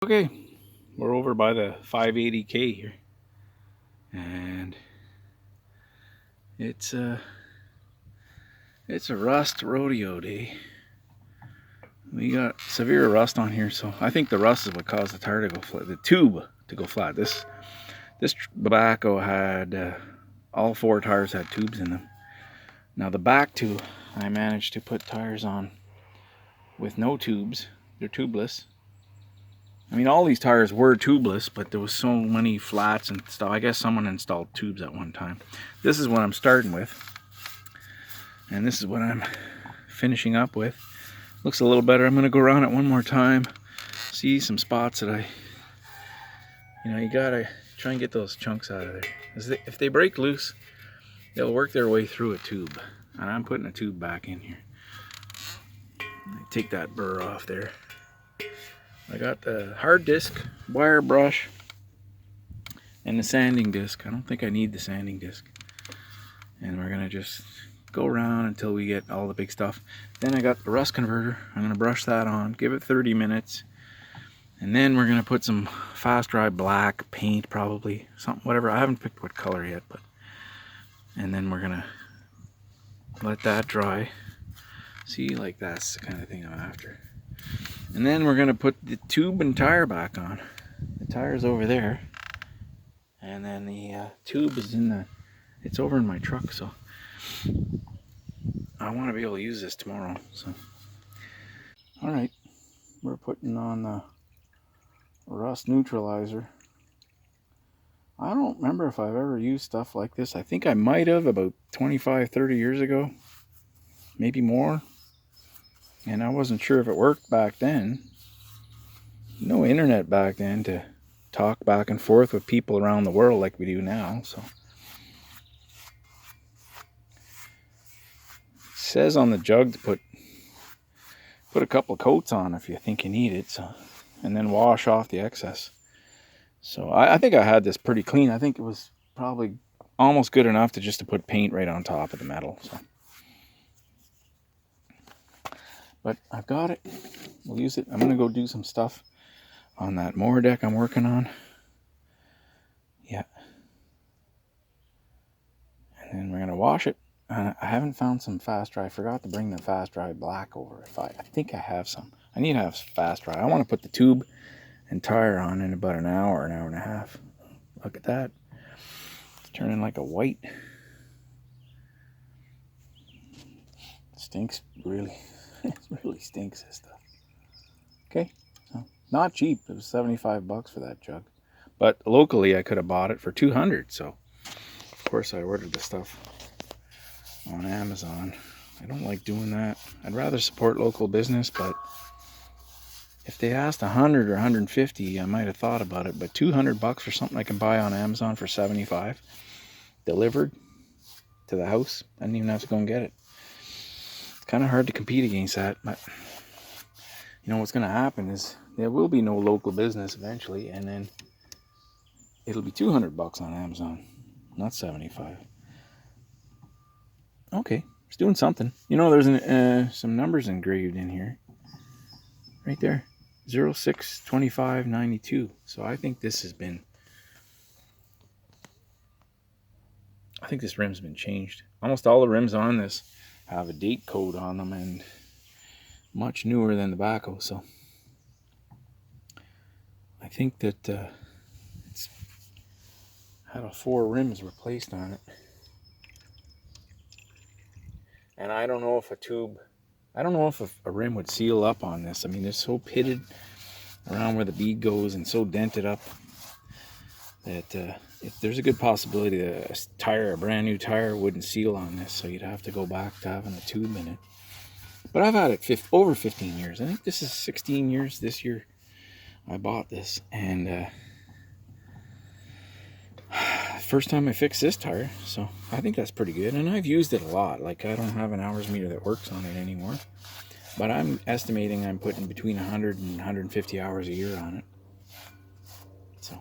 Okay, we're over by the 580K here, and it's a rust rodeo day. We got severe rust on here, so I think the rust is what caused the tire to go flat, the tube to go flat. This Backhoe had all four tires had tubes in them. Now the back two, I managed to put tires on with no tubes. They're tubeless. I mean, all these tires were tubeless, but there was so many flats and stuff. I guess someone installed tubes at one time. This is what I'm starting with, and this is what I'm finishing up with. Looks a little better. I'm going to go around it one more time, see some spots that you gotta try and get those chunks out of there. If they break loose, they'll work their way through a tube, and I'm putting a tube back in here. Take that burr off there. I got the hard disc, wire brush, and the sanding disc. I don't think I need the sanding disc. And we're gonna just go around until we get all the big stuff. Then I got the rust converter. I'm gonna brush that on, give it 30 minutes. And then we're gonna put some fast dry black paint, probably, something, whatever. I haven't picked what color yet, but. And then we're gonna let that dry. See, like that's the kind of thing I'm after. And then we're gonna put the tube and tire back on. The tire's over there, and then the tube is it's over in my truck. So I want to be able to use this tomorrow. So, all right, we're putting on the rust neutralizer. I don't remember if I've ever used stuff like this. I think I might have about 25-30 years ago, maybe more. And I wasn't sure if it worked back then. No internet back then to talk back and forth with people around the world like we do now. So it says on the jug to put a couple of coats on if you think you need it. So, and then wash off the excess. So I think I had this pretty clean. I think it was probably almost good enough to put paint right on top of the metal. So. But I've got it. We'll use it. I'm going to go do some stuff on that mower deck I'm working on. Yeah. And then we're going to wash it. I haven't found some fast dry. I forgot to bring the fast dry black over. I think I have some. I need to have fast dry. I want to put the tube and tire on in about an hour and a half. Look at that. It's turning like a white. Stinks, really. It really stinks, this stuff. Okay, so not cheap. It was 75 bucks for that jug, but locally I could have bought it for 200. So of course I ordered the stuff on Amazon. I don't like doing that. I'd rather support local business, but if they asked 100 or 150, I might have thought about it. But 200 bucks for something I can buy on Amazon for 75, delivered to the house. I didn't even have to go and get it. Kind of hard to compete against that, but you know what's going to happen is there will be no local business eventually, and then it'll be 200 bucks on Amazon, not 75. Okay, it's doing something. You know, there's some numbers engraved in here, right there, 062592. So I think this rim's been changed. Almost all the rims on this have a date code on them, and much newer than the Backhoe. So I think that it's had 4 rims replaced on it. And I don't know if a rim would seal up on this. I mean, they're so pitted around where the bead goes and so dented up that there's a good possibility that a brand new tire wouldn't seal on this, so you'd have to go back to having a tube in it. But I've had it over 15 years. I think this is 16 years this year I bought this, and first time I fixed this tire, so I think that's pretty good. And I've used it a lot. Like, I don't have an hours meter that works on it anymore, but I'm estimating I'm putting between 100 and 150 hours a year on it. So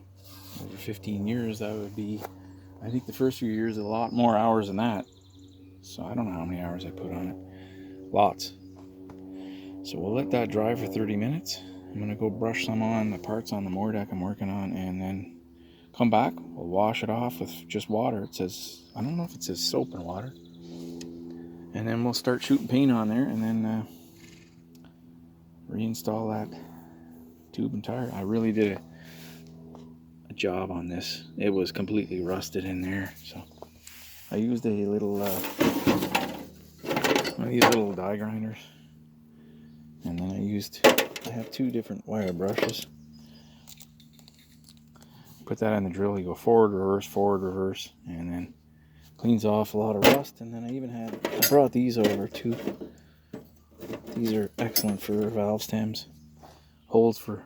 over 15 years, that would be, I think the first few years, a lot more hours than that. So I don't know how many hours I put on it. Lots. So we'll let that dry for 30 minutes, I'm gonna go brush some on the parts on the moor deck I'm working on, and then come back. We'll wash it off with just water. It says, I don't know if it says soap and water. And then we'll start shooting paint on there, and then reinstall that tube and tire. I really did a job on this. It was completely rusted in there, so I used a little one of these little die grinders, and then I have 2 different wire brushes. Put that in the drill. You go forward, reverse, and then cleans off a lot of rust. And then I brought these over too. These are excellent for valve stems, holes for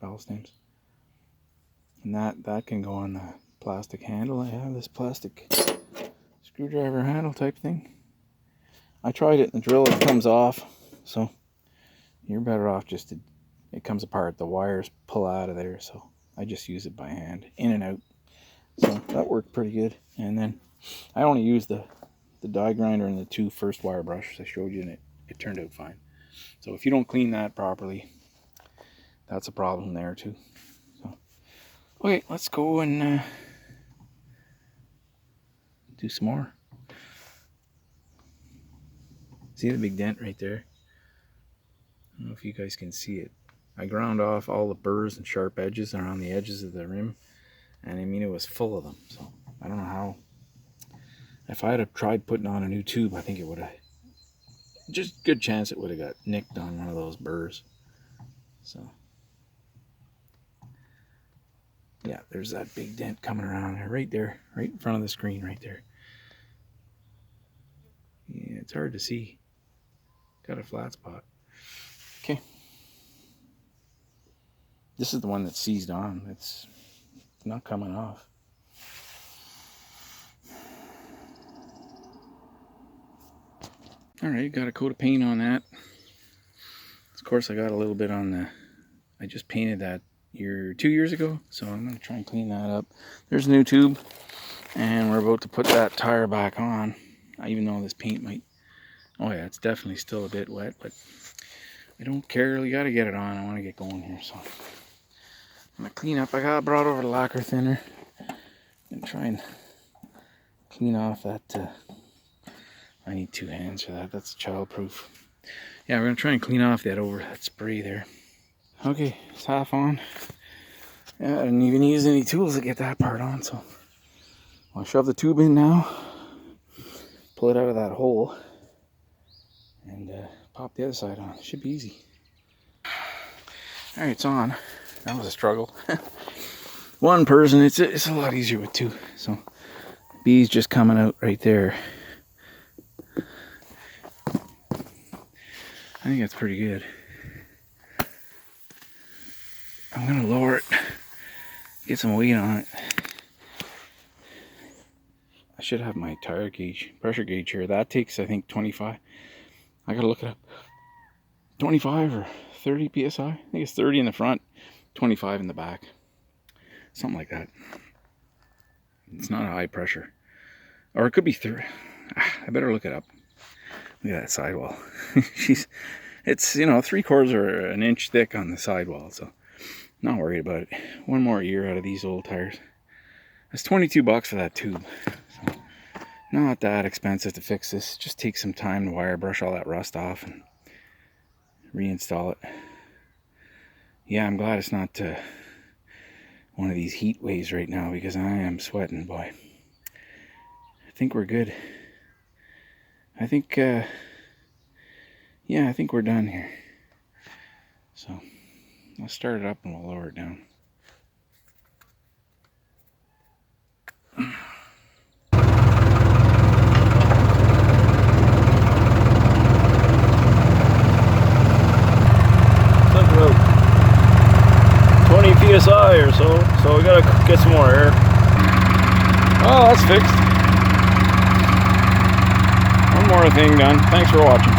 valve stems, and that can go on the plastic handle. I have this plastic screwdriver handle type thing. I tried it, and the drill comes off, so you're better off it comes apart. The wires pull out of there, so I just use it by hand, in and out. So that worked pretty good. And then I only used the die grinder and the 2 first wire brushes I showed you, and it turned out fine. So if you don't clean that properly, that's a problem there too. So, okay, let's go and do some more. See the big dent right there? I don't know if you guys can see it. I ground off all the burrs and sharp edges around the edges of the rim, and I mean, it was full of them. So I don't know how. If I had tried putting on a new tube, I think it would have, just good chance it would have got nicked on one of those burrs. So yeah, there's that big dent coming around right there, right in front of the screen right there. Yeah, it's hard to see. Got a flat spot. Okay. This is the one that's seized on. It's not coming off. Alright, got a coat of paint on that. Of course, I got a little bit on I just painted that 2 years ago, so I'm going to try and clean that up. There's a new tube, and we're about to put that tire back on, even though this paint might, oh yeah, it's definitely still a bit wet, but I don't care. You got to get it on. I want to get going here, so I'm going to clean up. I brought over the lacquer thinner and try and clean off that. I need 2 hands for that. That's childproof. Yeah, we're going to try and clean off that spray there. Okay, it's half on. Yeah, I didn't even use any tools to get that part on, so I'll shove the tube in now, pull it out of that hole, and pop the other side on. Should be easy. Alright, it's on. That was a struggle. One person, it's a lot easier with 2. So, bee's just coming out right there. I think that's pretty good. I'm gonna lower it, get some weight on it. I should have my tire gauge, pressure gauge here. That takes, I think, 25. I gotta look it up. 25 or 30 psi. I think it's 30 in the front, 25 in the back, something like that. It's not a high pressure, or it could be 30. I better look it up. Look at that sidewall. It's 3/4 or an inch thick on the sidewall, so not worried about it. One more year out of these old tires. That's $22 for that tube. So not that expensive to fix this. Just take some time to wire brush all that rust off and reinstall it. Yeah, I'm glad it's not one of these heat waves right now, because I am sweating, boy. I think we're good. I think yeah, I think we're done here. So I'll start it up and we'll lower it down. Like about 20 psi or so we gotta get some more air. Oh, that's fixed. One more thing done. Thanks for watching.